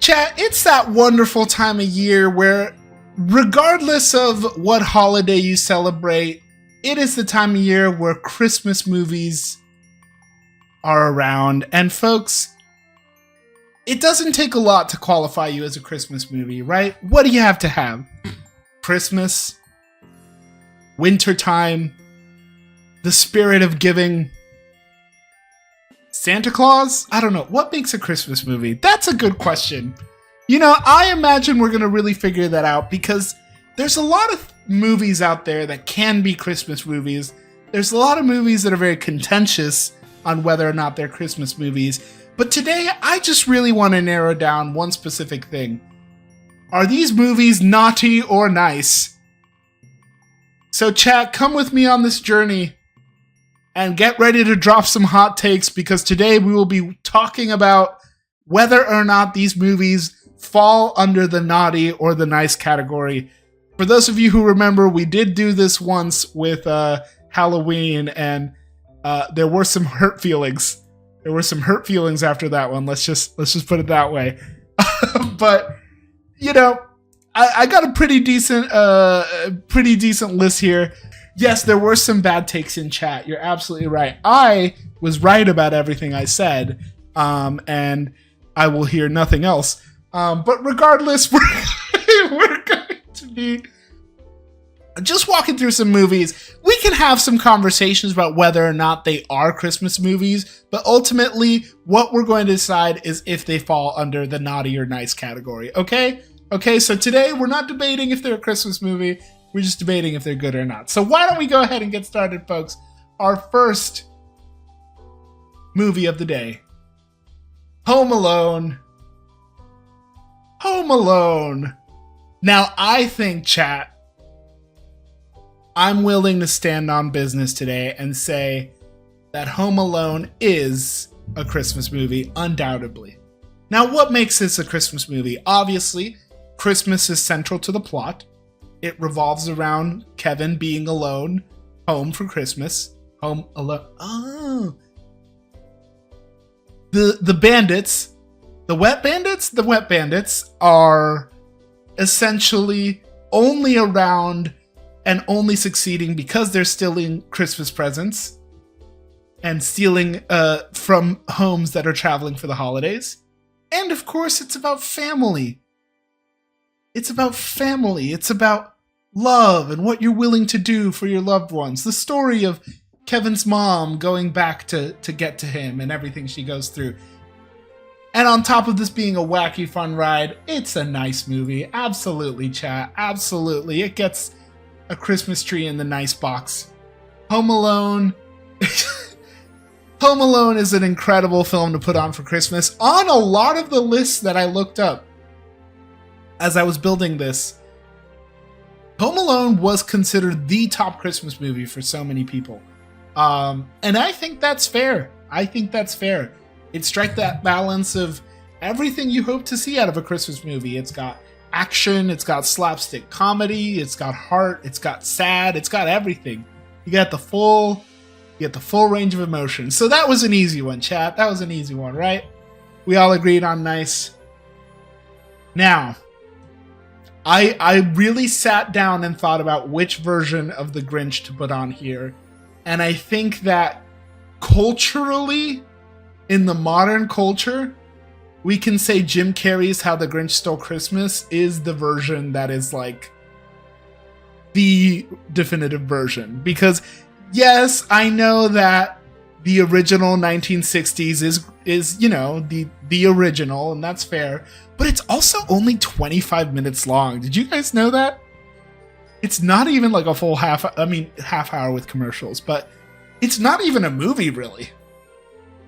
Chat, it's that wonderful time of year where, regardless of what holiday you celebrate, it is the time of year where Christmas movies are around. And folks, it doesn't take a lot to qualify you as a Christmas movie, right? What do you have to have? Christmas, wintertime, the spirit of giving, Santa Claus? I don't know. What makes a Christmas movie? That's a good question. You know, I imagine we're going to really figure that out because there's a lot of movies out there that can be Christmas movies. There's a lot of movies that are very contentious on whether or not they're Christmas movies. But today, I just really want to narrow down one specific thing. Are these movies naughty or nice? So chat, come with me on this journey and get ready to drop some hot takes because today we will be talking about whether or not these movies fall under the naughty or the nice category. For those of you who remember, we did do this once with Halloween, and there were some hurt feelings. There were some hurt feelings after that one. Let's just put it that way. But you know, I got a pretty decent list here. Yes, there were some bad takes in chat. You're absolutely right. I was right about everything I said, and I will hear nothing else. But regardless, we're going to be just walking through some movies. We can have some conversations about whether or not they are Christmas movies, but ultimately, what we're going to decide is if they fall under the naughty or nice category. Okay? Okay, so today we're not debating if they're a Christmas movie. We're just debating if they're good or not. So why don't we go ahead and get started, folks? Our first movie of the day. Home Alone. Home Alone. Now, I think, chat, I'm willing to stand on business today and say that Home Alone is a Christmas movie, undoubtedly. Now, what makes this a Christmas movie? Obviously, Christmas is central to the plot. It revolves around Kevin being alone, home for Christmas. Home alone. Oh. The bandits, the wet bandits are essentially only around and only succeeding because they're stealing Christmas presents and stealing from homes that are traveling for the holidays. And of course, it's about family. It's about family. It's about love and what you're willing to do for your loved ones. The story of Kevin's mom going back to get to him and everything she goes through. And on top of this being a wacky, fun ride, it's a nice movie. Absolutely, chat. Absolutely. It gets a Christmas tree in the nice box. Home Alone. Home Alone is an incredible film to put on for Christmas. On a lot of the lists that I looked up as I was building this, Home Alone was considered the top Christmas movie for so many people. And I think that's fair. It struck that balance of everything you hope to see out of a Christmas movie. It's got action, it's got slapstick comedy, it's got heart, it's got sad, it's got everything. You get the full range of emotion. So that was an easy one, chat. That was an easy one, right? We all agreed on nice. Now, I really sat down and thought about which version of the Grinch to put on here. And I think that culturally, in the modern culture, we can say Jim Carrey's How the Grinch Stole Christmas is the version that is like the definitive version. Because yes, I know that the original 1960s is you know, the original, and that's fair. But it's also only 25 minutes long. Did you guys know that? It's not even like a full half hour with commercials, but it's not even a movie, really.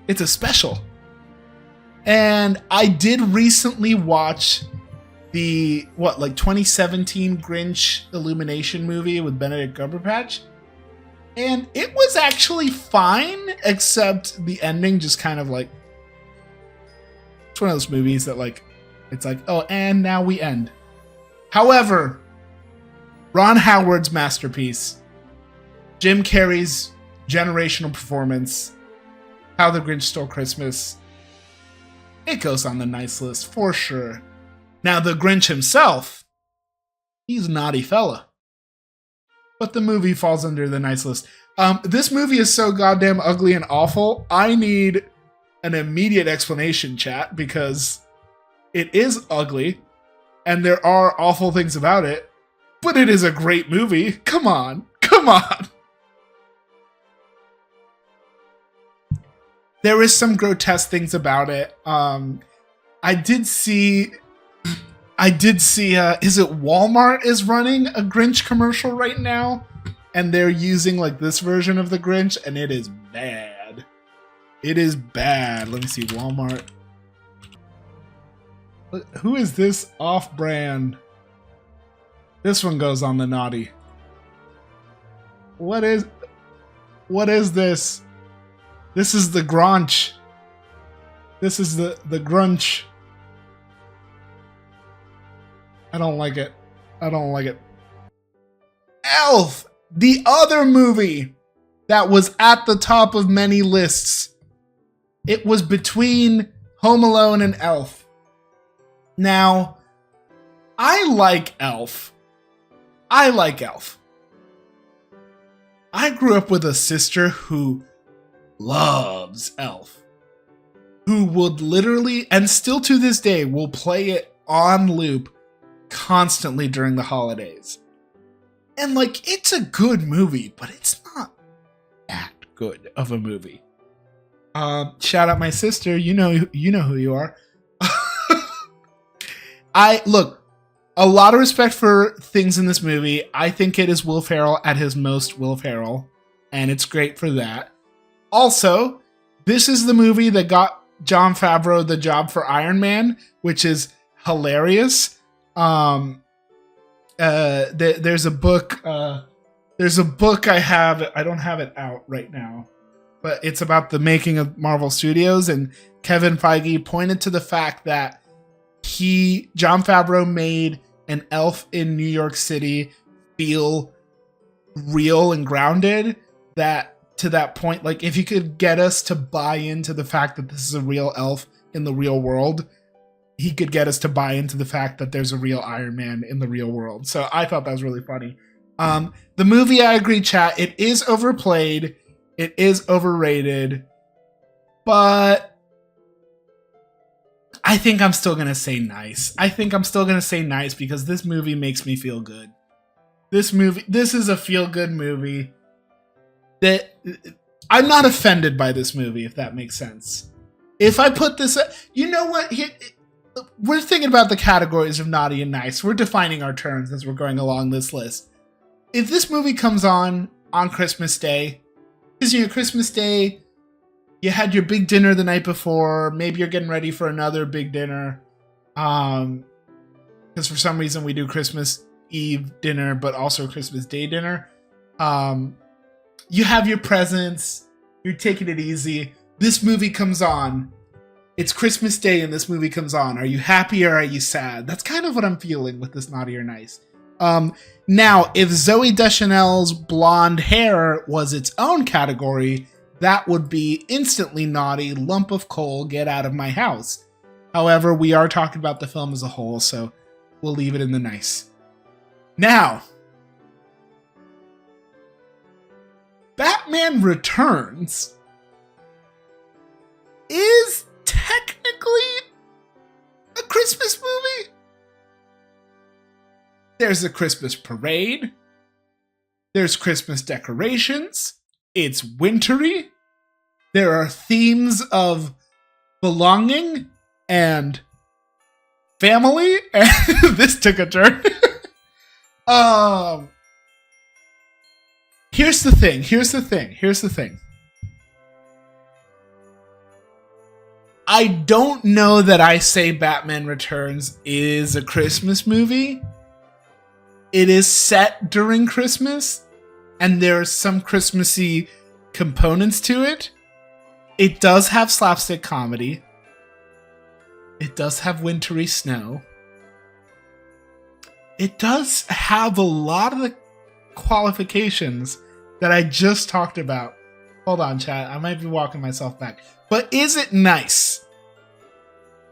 It's a special. And I did recently watch the 2017 Grinch Illumination movie with Benedict Cumberbatch. And it was actually fine, except the ending just kind of like, it's one of those movies that like, it's like, oh, and now we end. However, Ron Howard's masterpiece, Jim Carrey's generational performance, How the Grinch Stole Christmas, it goes on the nice list for sure. Now, the Grinch himself, he's a naughty fella. But the movie falls under the nice list. This movie is so goddamn ugly and awful. I need an immediate explanation, chat, because it is ugly and there are awful things about it, but it is a great movie. Come on. Come on. There is some grotesque things about it. I did see, is it Walmart is running a Grinch commercial right now? And they're using like this version of the Grinch, and it is bad. It is bad. Let me see, Walmart. Who is this off-brand? This one goes on the naughty. What is this? This is the Grinch. This is the Grunch. I don't like it. I don't like it. Elf! The other movie that was at the top of many lists. It was between Home Alone and Elf. Now, I like Elf. I like Elf. I grew up with a sister who loves Elf. Who would literally, and still to this day, will play it on loop constantly during the holidays. And like, it's a good movie, but it's not that good of a movie. Shout out my sister. You know who you are. Look, a lot of respect for things in this movie. I think it is Will Ferrell at his most Will Ferrell, and it's great for that. Also, this is the movie that got Jon Favreau the job for Iron Man, which is hilarious. There's a book I have. I don't have it out right now, but it's about the making of Marvel Studios, and Kevin Feige pointed to the fact that Jon Favreau made an elf in New York City feel real and grounded, that to that point, like, if you could get us to buy into the fact that this is a real elf in the real world, he could get us to buy into the fact that there's a real Iron Man in the real world. So I thought that was really funny. The movie, I agree, chat, it is overplayed, it is overrated, but I think I'm still going to say nice. I think I'm still going to say nice because this movie makes me feel good. This is a feel-good movie. That I'm not offended by this movie, if that makes sense. If I put this, you know what? We're thinking about the categories of naughty and nice. We're defining our terms as we're going along this list. If this movie comes on Christmas Day, because Christmas Day, you had your big dinner the night before. Maybe you're getting ready for another big dinner. Because for some reason we do Christmas Eve dinner, but also Christmas Day dinner. You have your presents. You're taking it easy. This movie comes on. It's Christmas Day and this movie comes on. Are you happy or are you sad? That's kind of what I'm feeling with this naughty or nice. Now, if Zooey Deschanel's blonde hair was its own category, that would be instantly naughty, lump of coal, get out of my house. However, we are talking about the film as a whole, so we'll leave it in the nice. Now, Batman Returns is technically a Christmas movie. There's a Christmas parade. There's Christmas decorations. It's wintry. There are themes of belonging and family. And this took a turn. Here's the thing. I don't know that I say Batman Returns is a Christmas movie. It is set during Christmas, and there's some Christmassy components to it. It does have slapstick comedy. It does have wintry snow. It does have a lot of the qualifications that I just talked about. Hold on, chat. I might be walking myself back. But is it nice?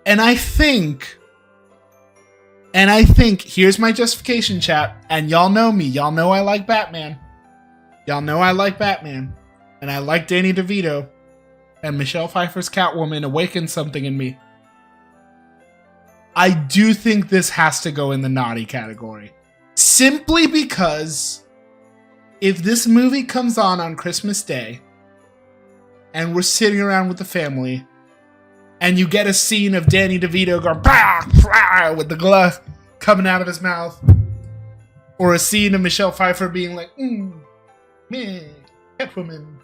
And I think And I think, here's my justification, chat, and y'all know me. Y'all know I like Batman. Y'all know I like Batman. And I like Danny DeVito. And Michelle Pfeiffer's Catwoman awakened something in me. I do think this has to go in the naughty category. Simply because if this movie comes on Christmas Day, and we're sitting around with the family, and you get a scene of Danny DeVito going, bah, bah, with the glove coming out of his mouth, or a scene of Michelle Pfeiffer being like, man, Catwoman,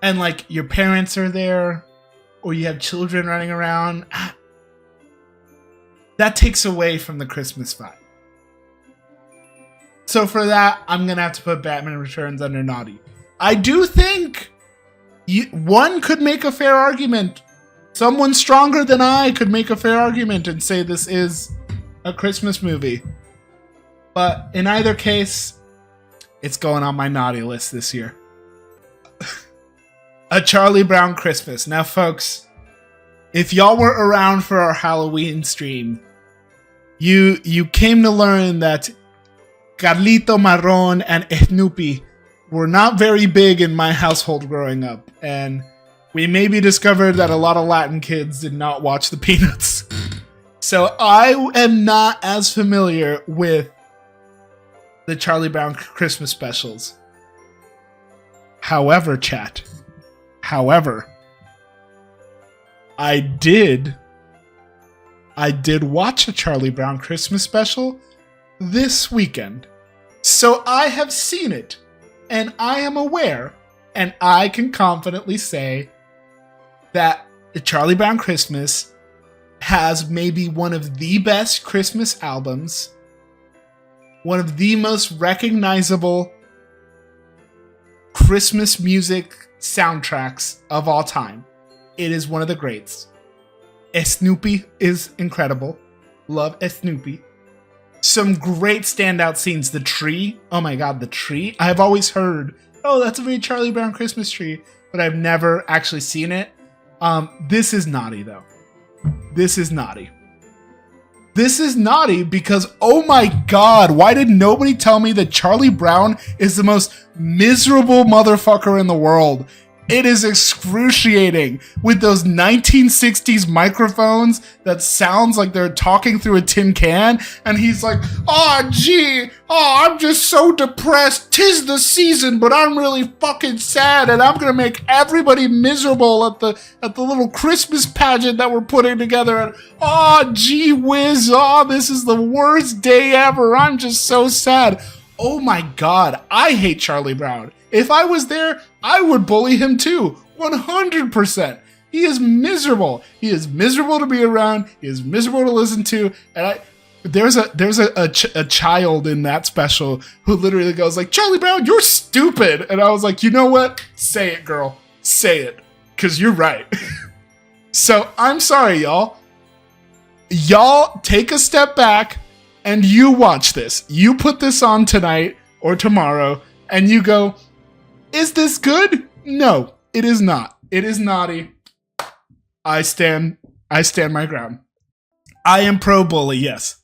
and like your parents are there, or you have children running around, that takes away from the Christmas vibe. So for that, I'm gonna have to put Batman Returns under naughty. I do think one could make a fair argument. Someone stronger than I could make a fair argument and say this is a Christmas movie. But in either case, it's going on my naughty list this year. A Charlie Brown Christmas. Now, folks, if y'all were around for our Halloween stream, you came to learn that Carlito Marron and Snoopy were not very big in my household growing up, and we maybe discovered that a lot of Latin kids did not watch the Peanuts. So I am not as familiar with the Charlie Brown Christmas specials. However, chat, I did watch a Charlie Brown Christmas special this weekend. So I have seen it, and I am aware, and I can confidently say that the Charlie Brown Christmas has maybe one of the best Christmas albums, one of the most recognizable Christmas music soundtracks of all time. It is one of the greats. Snoopy is incredible. Love Snoopy. Some great standout scenes. The tree. Oh my god, the tree. I've always heard, oh, that's a very Charlie Brown Christmas tree, but I've never actually seen it. This is naughty, though. This is naughty. This is naughty because, oh my god, why did nobody tell me that Charlie Brown is the most miserable motherfucker in the world? It is excruciating with those 1960s microphones that sounds like they're talking through a tin can, and he's like, I'm just so depressed. 'Tis the season, but I'm really fucking sad, and I'm gonna make everybody miserable at the little Christmas pageant that we're putting together. And gee whiz, this is the worst day ever. I'm just so sad. Oh my god, I hate Charlie Brown. If I was there, I would bully him too. 100%. He is miserable. He is miserable to be around. He is miserable to listen to. And there's a child in that special who literally goes like, Charlie Brown, you're stupid. And I was like, you know what? Say it, girl. Say it. Because you're right. So I'm sorry, y'all. Y'all take a step back and you watch this. You put this on tonight or tomorrow and you go, is this good? No, it is not. It is naughty. I stand my ground. I am pro bully, yes.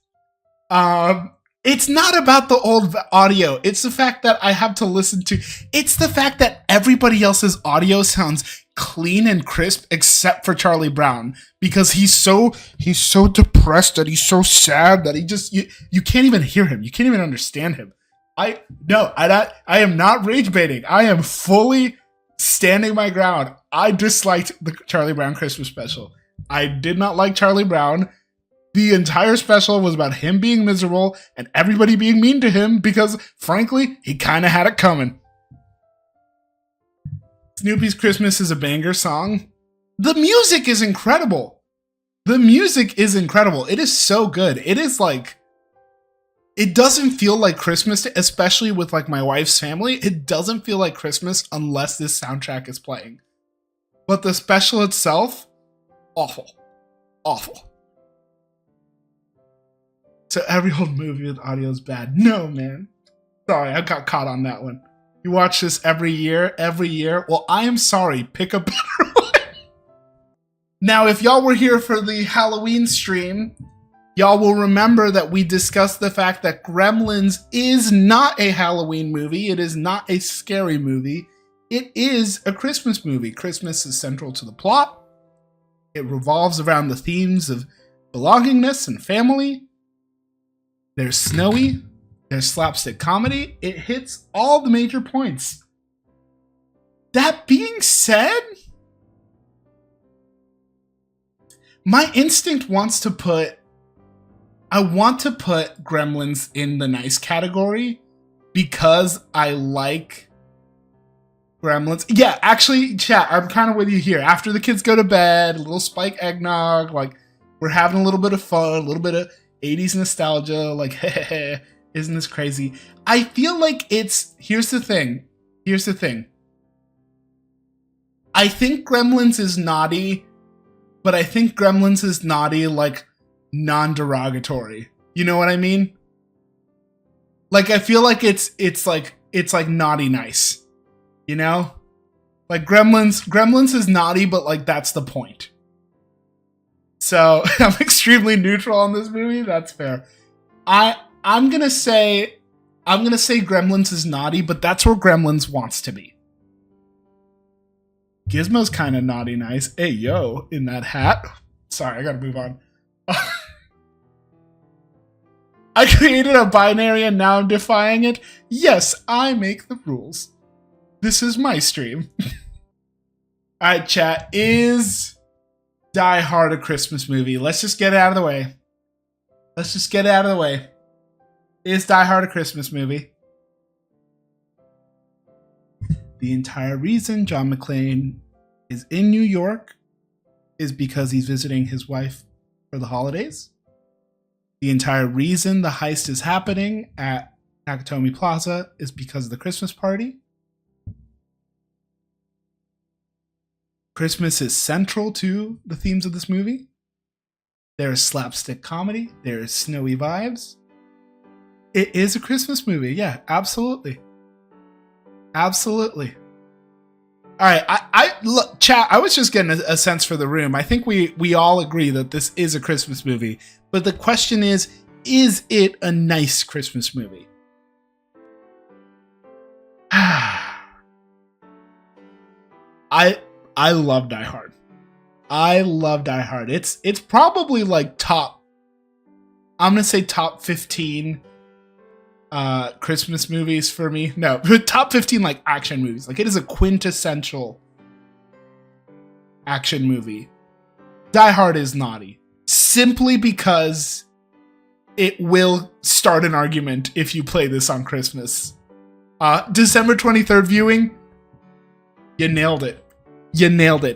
It's not about the old audio. It's the fact that I have to listen to. It's the fact that everybody else's audio sounds clean and crisp except for Charlie Brown, because he's so depressed, that he's so sad that he just you can't even hear him. You can't even understand him. I am not rage baiting. I am fully standing my ground. I disliked the Charlie Brown Christmas special. I did not like Charlie Brown. The entire special was about him being miserable and everybody being mean to him because, frankly, he kind of had it coming. Snoopy's Christmas is a banger song. The music is incredible. The music is incredible. It is so good. It is like, it doesn't feel like Christmas, especially with like my wife's family. It doesn't feel like Christmas unless this soundtrack is playing. But the special itself, awful. Awful. So every old movie with audio is bad. No, man. Sorry, I got caught on that one. You watch this every year? Well, I am sorry. Pick a better one. Now, if y'all were here for the Halloween stream, Y'all will remember that we discussed the fact that Gremlins is not a Halloween movie. It is not a scary movie. It is a Christmas movie. Christmas is central to the plot. It revolves around the themes of belongingness and family. There's snowy. There's slapstick comedy. It hits all the major points. That being said, my instinct wants to put Gremlins in the nice category because I like Gremlins. Yeah, actually, chat, I'm kind of with you here. After the kids go to bed, a little spike eggnog, like we're having a little bit of fun, a little bit of 80s nostalgia, like, hey, isn't this crazy? I feel like here's the thing. I think Gremlins is naughty, but I think Gremlins is naughty like non-derogatory. You know what I mean? Like I feel like it's like naughty nice. You know? Like Gremlins is naughty, but like that's the point. So I'm extremely neutral on this movie. That's fair. I'm gonna say Gremlins is naughty, but that's where Gremlins wants to be. Gizmo's kind of naughty nice. Hey, yo, in that hat. Sorry, I gotta move on. I created a binary and now I'm defying it. Yes, I make the rules. This is my stream. Alright, chat. Is Die Hard a Christmas movie? Let's just get it out of the way. Is Die Hard a Christmas movie? The entire reason John McClane is in New York is because he's visiting his wife for the holidays. The entire reason the heist is happening at Nakatomi Plaza is because of the Christmas party. Christmas is central to the themes of this movie. There is slapstick comedy. There is snowy vibes. It is a Christmas movie. Yeah, absolutely. Absolutely. All right, I look, chat. I was just getting a sense for the room. I think we all agree that this is a Christmas movie, but the question is it a nice Christmas movie? I love Die Hard. I love Die Hard. It's probably like top 15 Christmas movies for me. No, top 15 like action movies. Like it is a quintessential action movie. Die Hard is naughty simply because it will start an argument if you play this on Christmas. December 23rd viewing, you nailed it.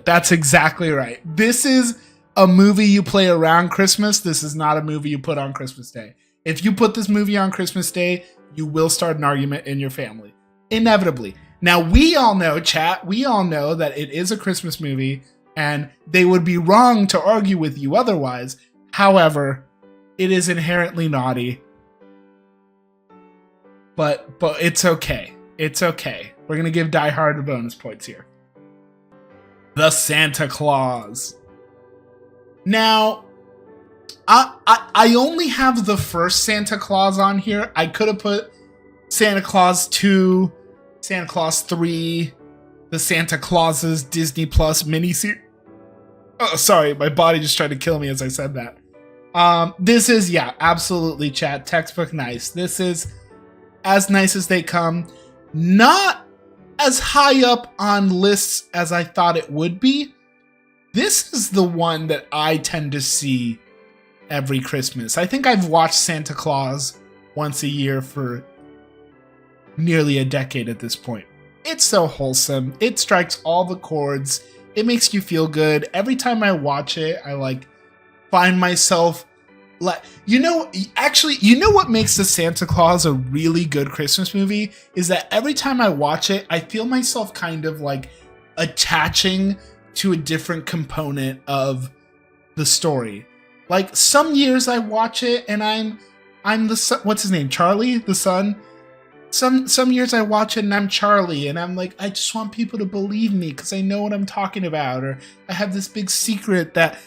That's exactly right. This is a movie you play around Christmas. This is not a movie you put on Christmas Day. If you put this movie on Christmas Day, you will start an argument in your family. Inevitably. Now, we all know, chat, that it is a Christmas movie, and they would be wrong to argue with you otherwise. However, it is inherently naughty. But it's okay. It's okay. We're going to give Die Hard the bonus points here. The Santa Claus. Now, I only have the first Santa Claus on here. I could have put Santa Claus 2, Santa Claus 3, the Santa Clauses Disney Plus miniseries. Oh, sorry, my body just tried to kill me as I said that. This is, yeah, absolutely, chat. Textbook nice. This is as nice as they come. Not as high up on lists as I thought it would be. This is the one that I tend to see every Christmas. I think I've watched Santa Claus once a year for nearly a decade at this point. It's so wholesome. It strikes all the chords. It makes you feel good. Every time I watch it, I find myself you know what makes the Santa Claus a really good Christmas movie is that every time I watch it, I feel myself kind of attaching to a different component of the story. Like some years I watch it and I'm the son, what's his name? Charlie, the son. Some years I watch it and I'm Charlie and I'm like, I just want people to believe me because I know what I'm talking about, or I have this big secret that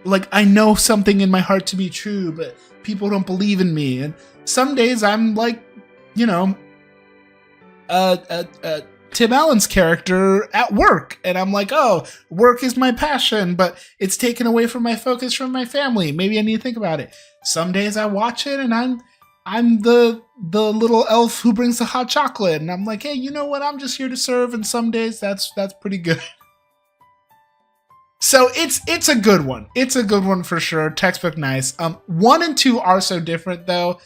like I know something in my heart to be true, but people don't believe in me. And some days I'm like, you know, Tim Allen's character at work, and I'm like, oh, work is my passion, but it's taken away from my focus from my family. Maybe I need to think about it. Some days I watch it and I'm the little elf who brings the hot chocolate, and I'm like, hey, you know what? I'm just here to serve. And some days that's pretty good. So it's a good one. It's a good one for sure. Textbook nice. 1 and 2 are so different though.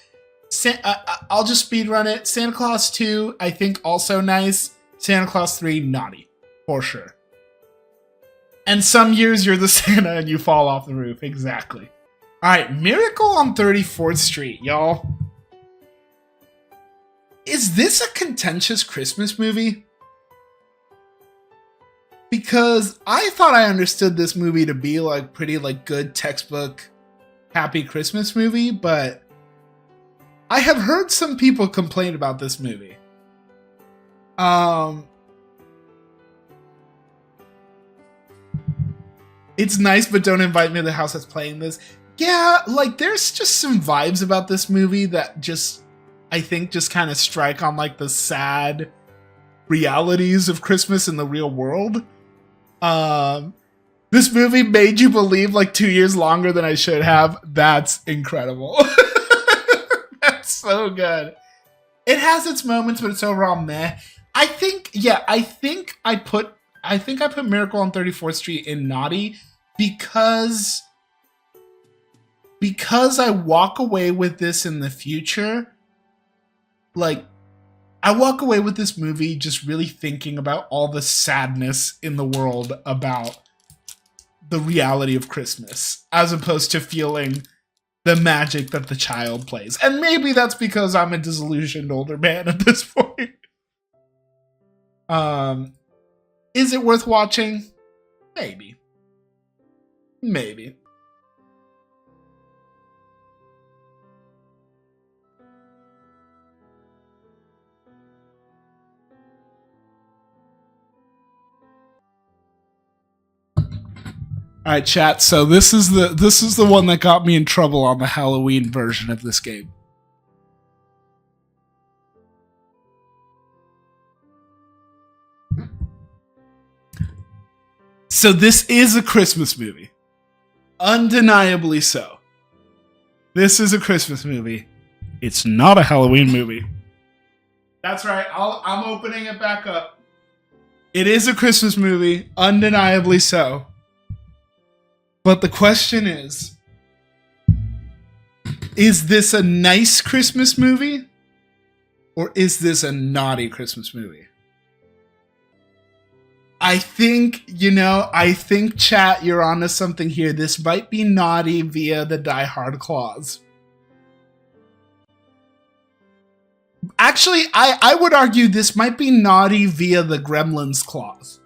I'll just speed run it. Santa Claus 2, I think also nice. Santa Claus 3, naughty for sure. And some years you're the Santa and you fall off the roof. Exactly. All right, Miracle on 34th Street, y'all. Is this a contentious Christmas movie? Because I thought I understood this movie to be like pretty like good textbook happy Christmas movie, but I have heard some people complain about this movie. It's nice, but don't invite me to the house that's playing this. Yeah, like there's just some vibes about this movie that just, I think, just kind of strike on like the sad realities of Christmas in the real world. This movie made you believe like 2 years longer than I should have. That's incredible. That's so good. It has its moments, but it's overall meh. I think I put Miracle on 34th Street in naughty because I walk away with this in the future. Like, I walk away with this movie just really thinking about all the sadness in the world about the reality of Christmas, as opposed to feeling the magic that the child plays. And maybe that's because I'm a disillusioned older man at this point. Is it worth watching? Maybe. All right, chat. So this is the one that got me in trouble on the Halloween version of this game. So this is a Christmas movie. Undeniably so. This is a Christmas movie. It's not a Halloween movie. That's right. I'm opening it back up. It is a Christmas movie. Undeniably so. But the question is this a nice Christmas movie? Or is this a naughty Christmas movie? I think, chat, you're onto something here. This might be naughty via the Die Hard clause. Actually, I would argue this might be naughty via the Gremlins clause.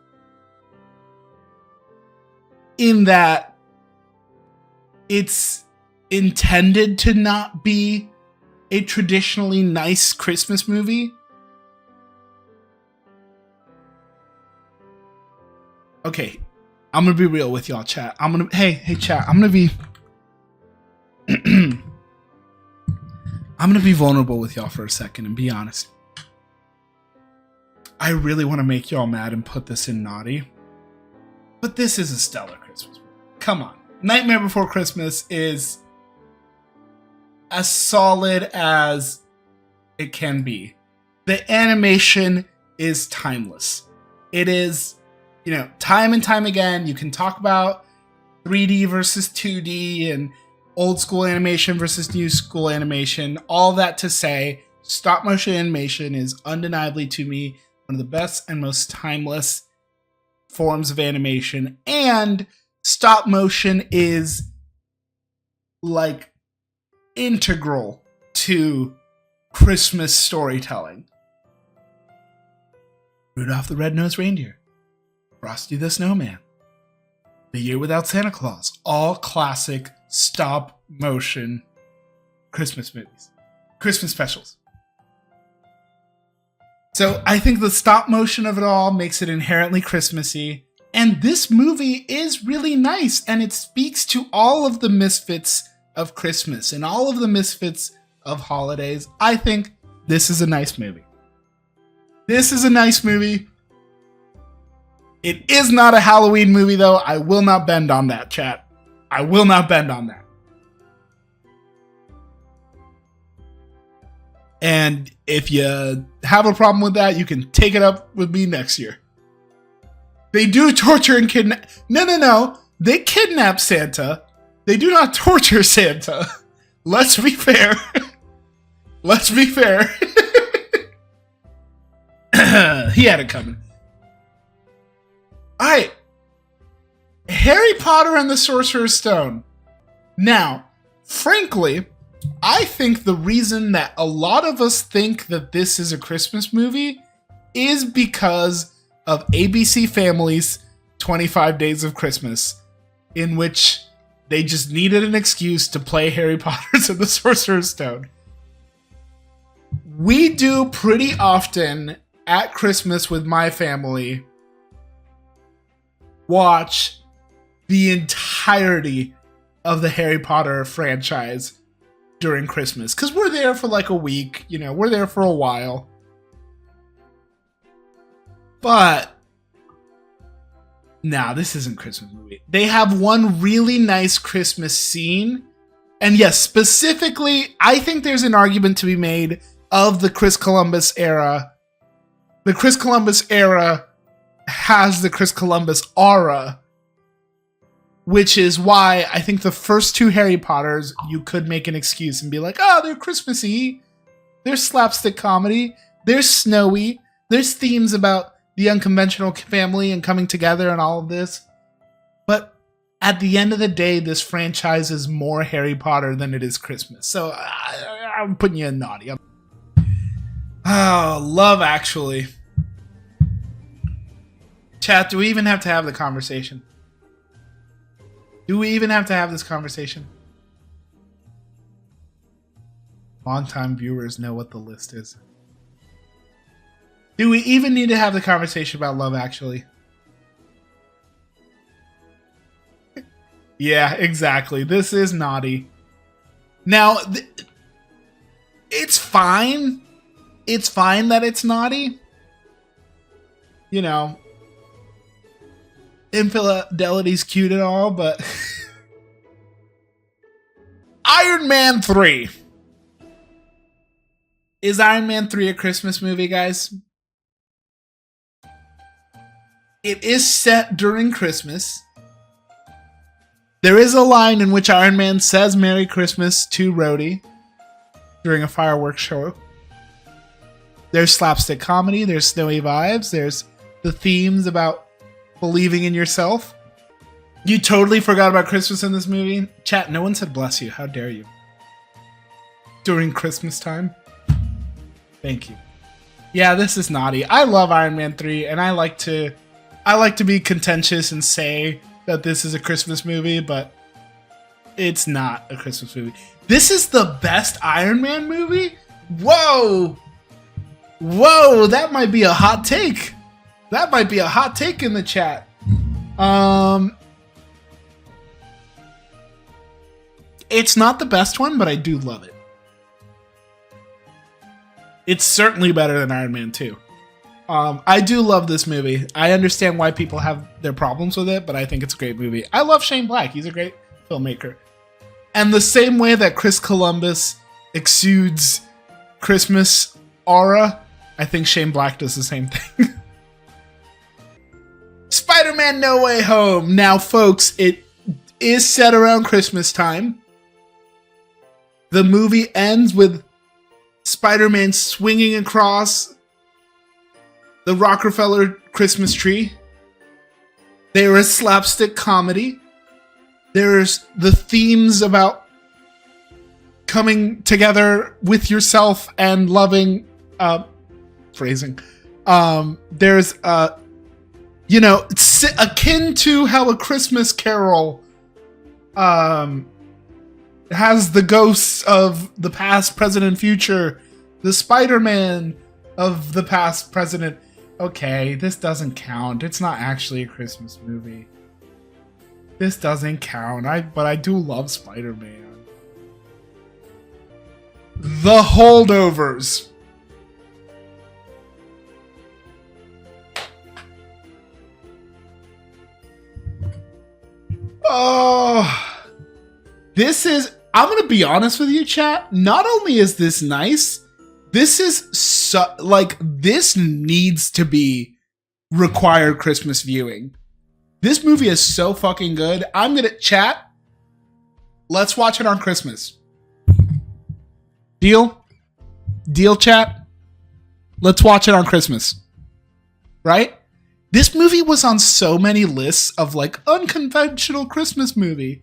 In that it's intended to not be a traditionally nice Christmas movie. Okay, I'm gonna be real with y'all, chat. Hey, chat. I'm gonna be vulnerable with y'all for a second and be honest. I really want to make y'all mad and put this in naughty, but this is a stellar Christmas movie. Come on, Nightmare Before Christmas is as solid as it can be. The animation is timeless. It is. Time and time again, you can talk about 3D versus 2D and old school animation versus new school animation. All that to say, stop motion animation is undeniably, to me, one of the best and most timeless forms of animation. And stop motion is like integral to Christmas storytelling. Rudolph the Red-Nosed Reindeer, Frosty the Snowman, The Year Without Santa Claus, all classic stop motion Christmas movies, Christmas specials. So I think the stop motion of it all makes it inherently Christmassy, And this movie is really nice, and it speaks to all of the misfits of Christmas and all of the misfits of holidays. I think this is a nice movie. This is a nice movie. It is not a Halloween movie, though. I will not bend on that, chat. I will not bend on that. And if you have a problem with that, you can take it up with me next year. They do torture and kidnap. No. They kidnap Santa. They do not torture Santa. Let's be fair. Let's be fair. He had it coming. Alright. Harry Potter and the Sorcerer's Stone. Now, frankly, I think the reason that a lot of us think that this is a Christmas movie is because of ABC Family's 25 Days of Christmas, in which they just needed an excuse to play Harry Potter and the Sorcerer's Stone. We do pretty often at Christmas with my family watch the entirety of the Harry Potter franchise during Christmas, because we're there for like a week, we're there for a while. But nah, this isn't a Christmas movie. They have one really nice Christmas scene, and yes, specifically, I think there's an argument to be made of the Chris Columbus era. The Chris Columbus era has the Chris Columbus aura, which is why I think the first two Harry Potters, you could make an excuse and be like, oh, they're Christmassy, they're slapstick comedy, they're snowy, there's themes about the unconventional family and coming together and all of this. But at the end of the day, this franchise is more Harry Potter than it is Christmas. So I'm putting you in naughty. Oh, Love Actually. Chat, do we even have to have the conversation? Do we even have to have this conversation? Longtime viewers know what the list is. Do we even need to have the conversation about Love Actually? Yeah, exactly. This is naughty. Now, it's fine. It's fine that it's naughty. Infidelity's cute and all, but Iron Man 3. Is Iron Man 3 a Christmas movie, guys? It is set during Christmas. There is a line in which Iron Man says Merry Christmas to Rhodey during a fireworks show. There's slapstick comedy, there's snowy vibes, there's the themes about believing in yourself. You totally forgot about Christmas in this movie? Chat, no one said bless you. How dare you? During Christmas time? Thank you. Yeah, this is naughty. I love Iron Man 3, and I like to be contentious and say that this is a Christmas movie, but it's not a Christmas movie. This is the best Iron Man movie? Whoa! Whoa, that might be a hot take. That might be a hot take in the chat. It's not the best one, but I do love it. It's certainly better than Iron Man 2. I do love this movie. I understand why people have their problems with it, but I think it's a great movie. I love Shane Black. He's a great filmmaker. And the same way that Chris Columbus exudes Christmas aura, I think Shane Black does the same thing. Spider-Man No Way Home. Now, folks, it is set around Christmas time. The movie ends with Spider-Man swinging across the Rockefeller Christmas tree. There is slapstick comedy. There's the themes about coming together with yourself and loving, phrasing. There's, it's akin to how A Christmas Carol, has the ghosts of the past, present, and future. The Spider-Man of the past, present. Okay, this doesn't count. It's not actually a Christmas movie. This doesn't count. But I do love Spider-Man. The Holdovers. Oh, this is, I'm going to be honest with you, chat. Not only is this nice, this is this needs to be required Christmas viewing. This movie is so fucking good. I'm going to chat. Let's watch it on Christmas. Deal? Deal, chat? Let's watch it on Christmas. Right? This movie was on so many lists of like unconventional Christmas movie.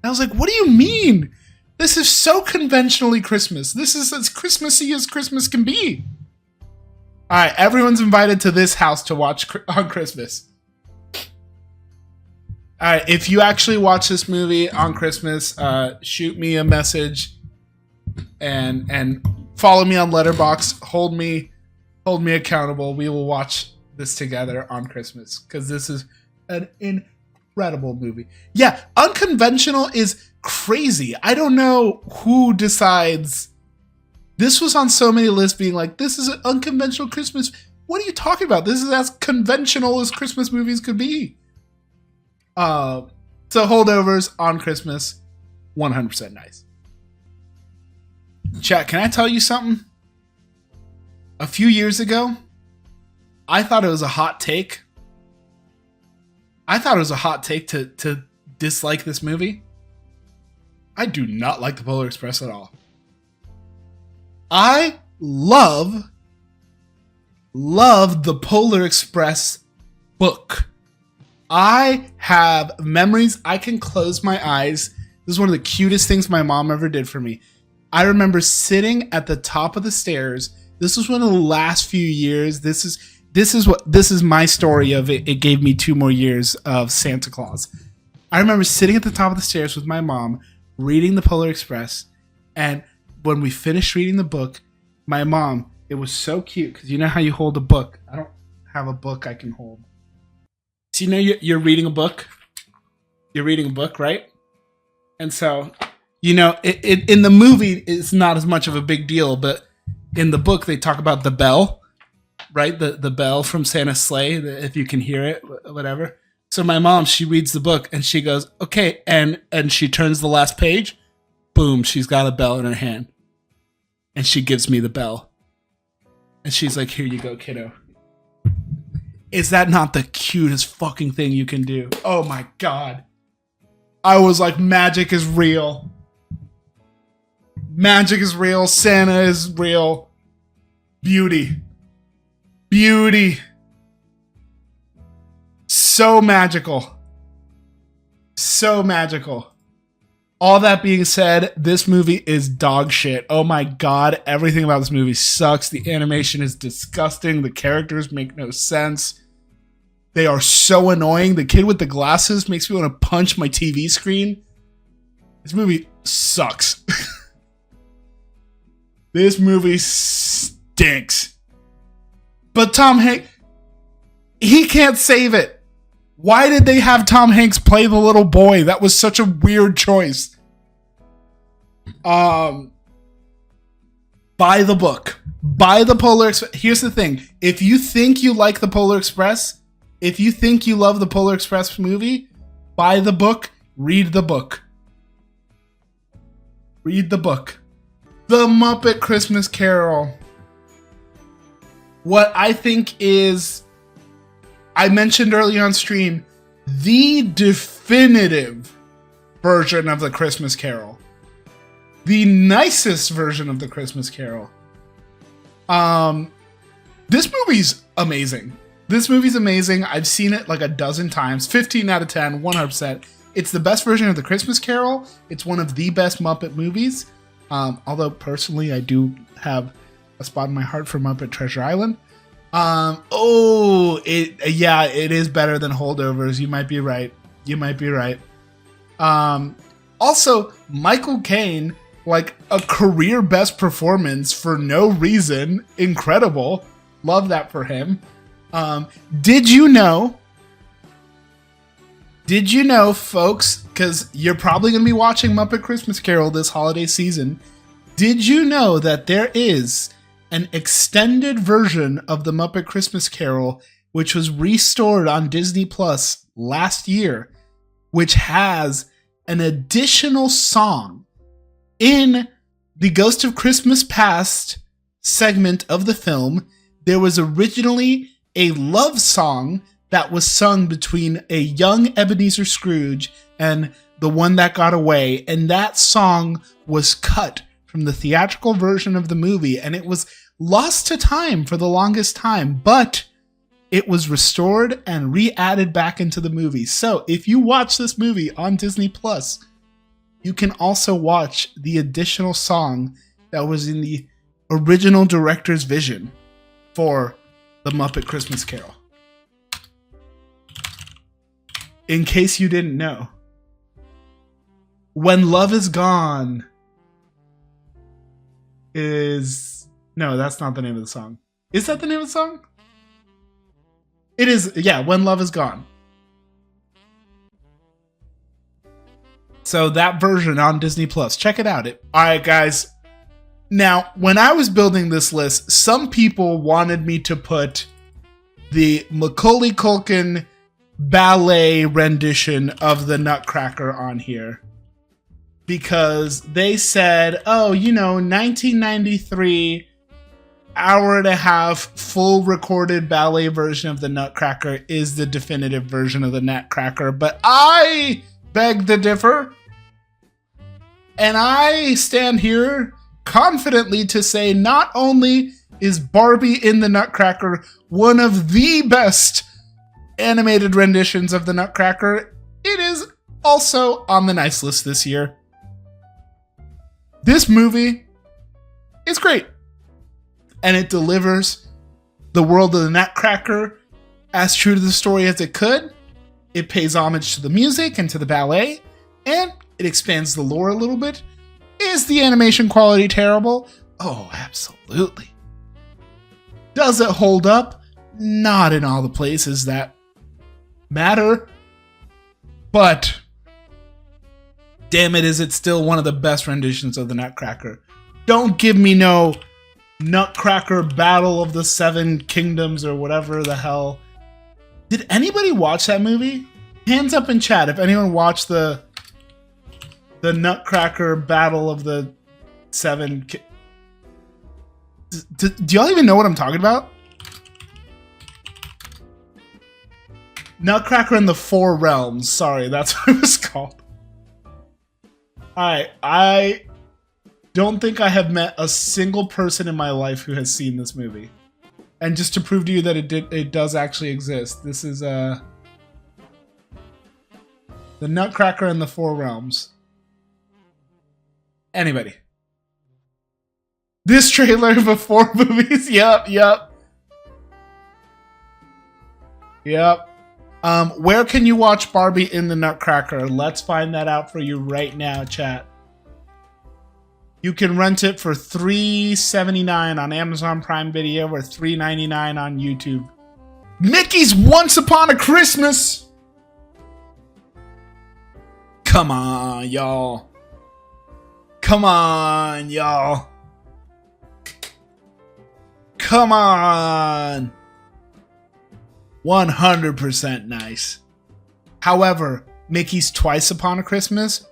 And I was like, what do you mean? This is so conventionally Christmas. This is as Christmassy as Christmas can be. All right, everyone's invited to this house to watch on Christmas. All right, if you actually watch this movie on Christmas, shoot me a message and follow me on Letterboxd. Hold me accountable. We will watch this together on Christmas because this is an incredible movie. Yeah, unconventional is crazy. I don't know who decides. This was on so many lists being like, this is an unconventional Christmas. What are you talking about? This is as conventional as Christmas movies could be. So Holdovers on Christmas, 100% nice. Chat, can I tell you something? A few years ago, I thought it was a hot take. I thought it was a hot take to dislike this movie. I do not like the Polar Express at all. I love the Polar Express book. I have memories. I can close my eyes. This is one of the cutest things my mom ever did for me. I remember sitting at the top of the stairs. This was one of the last few years. This is my story of it. It gave me 2 more years of Santa Claus. I remember sitting at the top of the stairs with my mom, reading the Polar Express. And when we finished reading the book, my mom, it was so cute because you know how you hold a book. I don't have a book I can hold. So you know you're reading a book. You're reading a book, right? And so, you know, it in the movie, it's not as much of a big deal, but in the book, they talk about the bell, right? The bell from Santa's sleigh, if you can hear it, whatever. So my mom, she reads the book and she goes, okay, and she turns the last page. Boom, she's got a bell in her hand. And she gives me the bell. And she's like, here you go, kiddo. Is that not the cutest fucking thing you can do? Oh my God. I was like, magic is real. Magic is real. Santa is real. Beauty. Beauty. So magical. So magical. All that being said, this movie is dog shit. Oh my God. Everything about this movie sucks. The animation is disgusting. The characters make no sense. They are so annoying. The kid with the glasses makes me want to punch my TV screen. This movie sucks. This movie stinks. But Tom Hanks, he can't save it. Why did they have Tom Hanks play the little boy? That was such a weird choice. Buy the book. Buy the Polar Express. Here's the thing. If you think you like the Polar Express, if you think you love the Polar Express movie, buy the book, read the book. Read the book. The Muppet Christmas Carol. What I think is, I mentioned earlier on stream, the definitive version of the Christmas Carol. The nicest version of the Christmas Carol. This movie's amazing. This movie's amazing. I've seen it like a dozen times. 15 out of 10, 100%. It's the best version of the Christmas Carol. It's one of the best Muppet movies. Although personally, I do have a spot in my heart for Muppet Treasure Island. It is better than Holdovers. You might be right. You might be right. Also, Michael Caine, like a career best performance for no reason. Incredible. Love that for him. Did you know? Did you know, folks, because you're probably going to be watching Muppet Christmas Carol this holiday season, did you know that there is an extended version of the Muppet Christmas Carol, which was restored on Disney Plus last year, which has an additional song in the Ghost of Christmas Past segment of the film? There was originally a love song that was sung between a young Ebenezer Scrooge and the one that got away, and that song was cut from the theatrical version of the movie, and it was lost to time for the longest time, but it was restored and re-added back into the movie. So if you watch this movie on Disney Plus, you can also watch the additional song that was in the original director's vision for the Muppet Christmas Carol. In case you didn't know. When Love Is Gone is... No, that's not the name of the song. Is that the name of the song? It is, yeah, When Love Is Gone. So that version on Disney Plus, check it out. Alright, guys. Now, when I was building this list, some people wanted me to put the Macaulay Culkin ballet rendition of the Nutcracker on here. Because they said, oh, 1993... hour and a half full recorded ballet version of the Nutcracker is the definitive version of the Nutcracker, but I beg to differ. And I stand here confidently to say not only is Barbie in the Nutcracker one of the best animated renditions of the Nutcracker, it is also on the nice list this year. This movie is great. And it delivers the world of the Nutcracker as true to the story as it could. It pays homage to the music and to the ballet, and it expands the lore a little bit. Is the animation quality terrible? Oh, absolutely. Does it hold up? Not in all the places that matter. But, damn it, is it still one of the best renditions of the Nutcracker. Don't give me no Nutcracker Battle of the Seven Kingdoms or whatever the hell. Did anybody watch that movie? Hands up in chat if anyone watched the Nutcracker Battle of the Seven. Do y'all even know what I'm talking about? Nutcracker in the Four Realms. Sorry, that's what it was called. Alright, I don't think I have met a single person in my life who has seen this movie. And just to prove to you that it does actually exist, this is the Nutcracker in the Four Realms. Anybody? This trailer before movies? Yep. Where can you watch Barbie in the Nutcracker? Let's find that out for you right now, chat. You can rent it for $3.79 on Amazon Prime Video or $3.99 on YouTube. Mickey's Once Upon a Christmas! Come on, y'all. Come on, y'all. Come on. 100% nice. However, Mickey's Twice Upon a Christmas,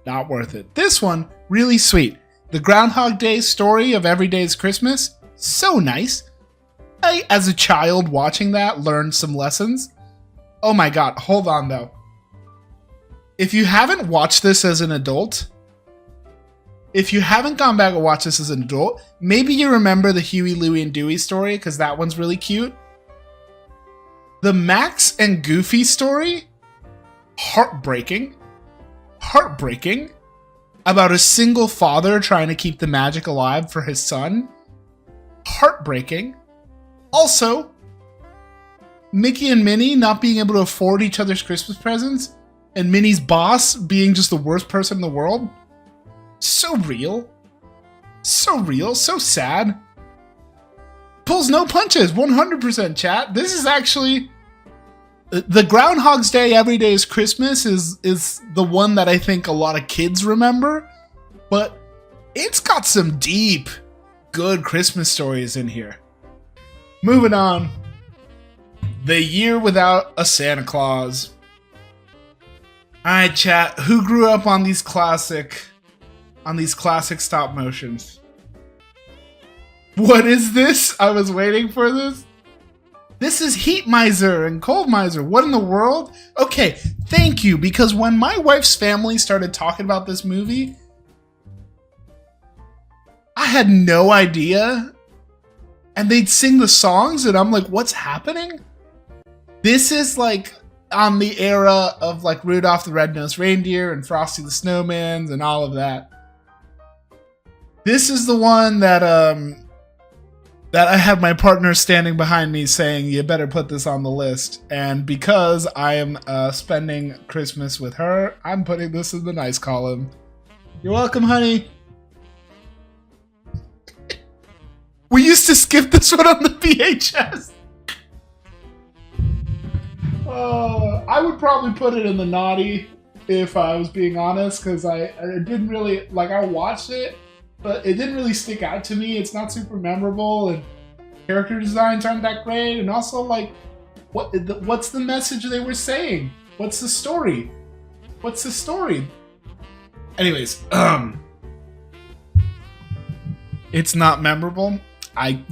not worth it. This one, really sweet. The Groundhog Day story of Every Day's Christmas, so nice. I, as a child watching that, learned some lessons. Oh my god, hold on though. If you haven't watched this as an adult, if you haven't gone back and watched this as an adult, maybe you remember the Huey, Louie, and Dewey story, because that one's really cute. The Max and Goofy story, heartbreaking. Heartbreaking. About a single father trying to keep the magic alive for his son. Heartbreaking. Also, Mickey and Minnie not being able to afford each other's Christmas presents, and Minnie's boss being just the worst person in the world. So real. So real, so sad. pulls no punches. 100% chat. This is actually the Groundhog's Day, Every Day is Christmas is the one that I think a lot of kids remember, but it's got some deep, good Christmas stories in here. Moving on. The Year Without a Santa Claus. Alright, chat. Who grew up on these classic stop motions? What is this? I was waiting for this. This is Heat Miser and Cold Miser. What in the world? Okay, thank you, because when my wife's family started talking about this movie, I had no idea. And they'd sing the songs, and I'm like, what's happening? This is like on the era of like Rudolph the Red-Nosed Reindeer and Frosty the Snowman and all of that. This is the one that I had my partner standing behind me saying, you better put this on the list. And because I am spending Christmas with her, I'm putting this in the nice column. You're welcome, honey. We used to skip this one on the VHS. I would probably put it in the naughty if I was being honest, because I didn't really, like, I watched it, but it didn't really stick out to me. It's not super memorable, and character designs aren't that great, and also, like, what's the message they were saying? What's the story? What's the story? Anyways, it's not memorable.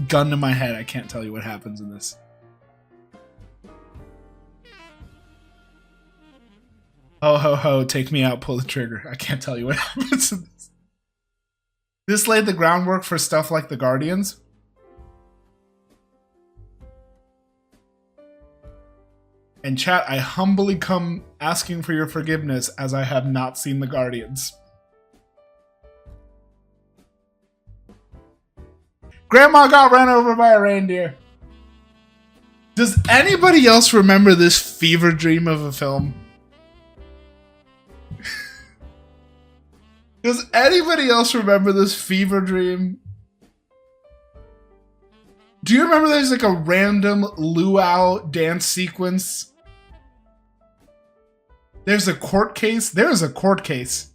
Gun to my head, I can't tell you what happens in this. Ho ho ho, take me out, pull the trigger. I can't tell you what happens in this. This laid the groundwork for stuff like The Guardians. And chat, I humbly come asking for your forgiveness as I have not seen The Guardians. Grandma got run over by a reindeer. Does anybody else remember this fever dream of a film? Does anybody else remember this fever dream? Do you remember there's like a random luau dance sequence? There's a court case. There is a court case.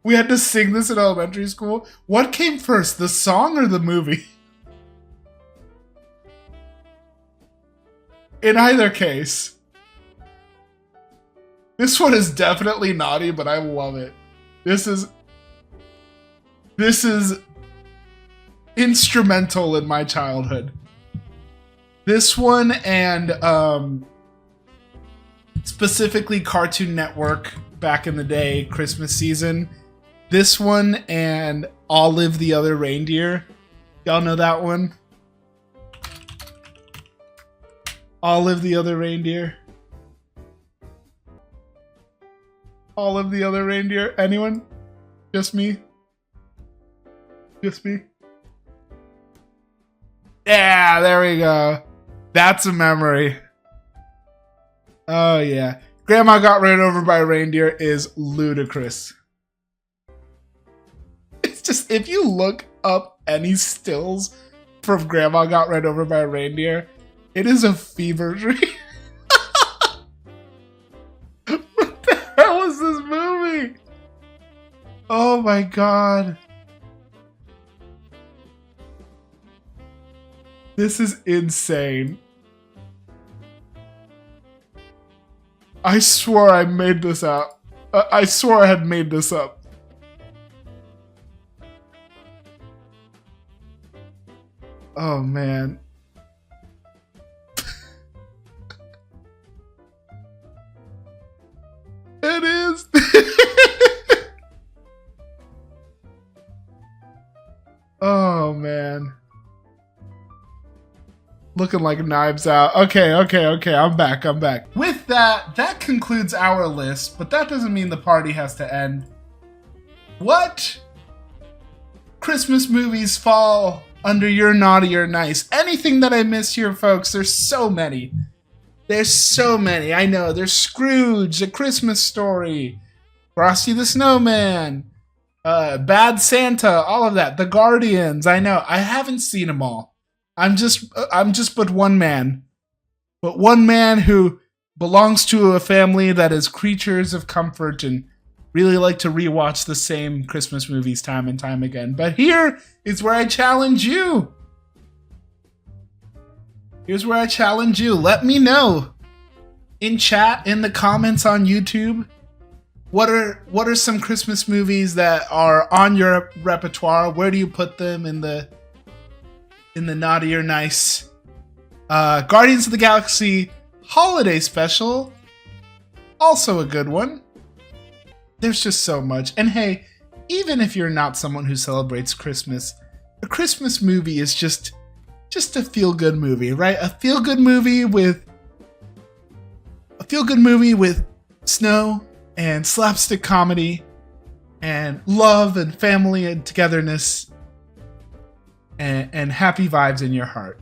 We had to sing this in elementary school. What came first, the song or the movie? In either case. This one is definitely naughty, but I love it. This is instrumental in my childhood. This one and specifically Cartoon Network back in the day, Christmas season. This one and Olive the Other Reindeer. Y'all know that one? Olive the Other Reindeer. Olive the Other Reindeer. Anyone? Just me? Just me? Yeah, there we go. That's a memory. Oh yeah. Grandma got ran over by a reindeer is ludicrous. It's just, if you look up any stills from Grandma got ran over by a reindeer, it is a fever dream. What the hell is this movie? Oh my god. This is insane. I swore I made this up. I swore I had made this up. Oh man. It is. Oh man. Looking like Knives Out. Okay. I'm back. With that concludes our list, but that doesn't mean the party has to end. What Christmas movies fall under your naughty or nice? Anything that I missed here, folks? There's so many. I know. There's Scrooge, A Christmas Story, Frosty the Snowman, Bad Santa, all of that. The Guardians. I know. I haven't seen them all. I'm just but one man. But one man who belongs to a family that is creatures of comfort and really like to rewatch the same Christmas movies time and time again. But here is where I challenge you. Here's where I challenge you. Let me know in chat, in the comments on YouTube, what are some Christmas movies that are on your repertoire? Where do you put them in the naughty or nice? Guardians of the Galaxy Holiday Special, also a good one. There's just so much. And hey, even if you're not someone who celebrates Christmas, a Christmas movie is just a feel-good movie, right? A feel-good movie with snow and slapstick comedy and love and family and togetherness and happy vibes in your heart.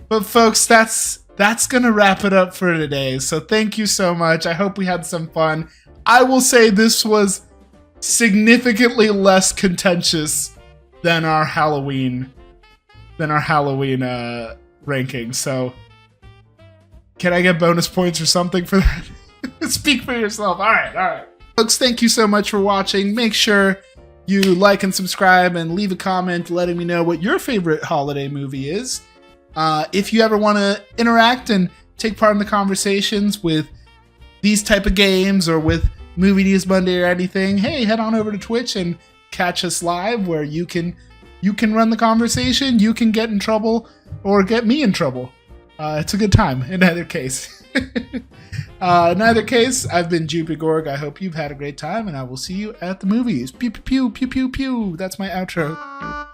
But folks, that's gonna wrap it up for today. So thank you so much. I hope we had some fun. I will say this was significantly less contentious than our Halloween ranking. So can I get bonus points or something for that? Speak for yourself. All right. Folks, thank you so much for watching. Make sure you like and subscribe and leave a comment letting me know what your favorite holiday movie is. If you ever want to interact and take part in the conversations with these type of games or with Movie News Monday or anything, hey, head on over to Twitch and catch us live where you can run the conversation, you can get in trouble or get me in trouble. It's a good time in either case. In either case, I've been Jupy Gorg. I hope you've had a great time, and I will see you at the movies. Pew, pew, pew, pew, pew, pew. That's my outro.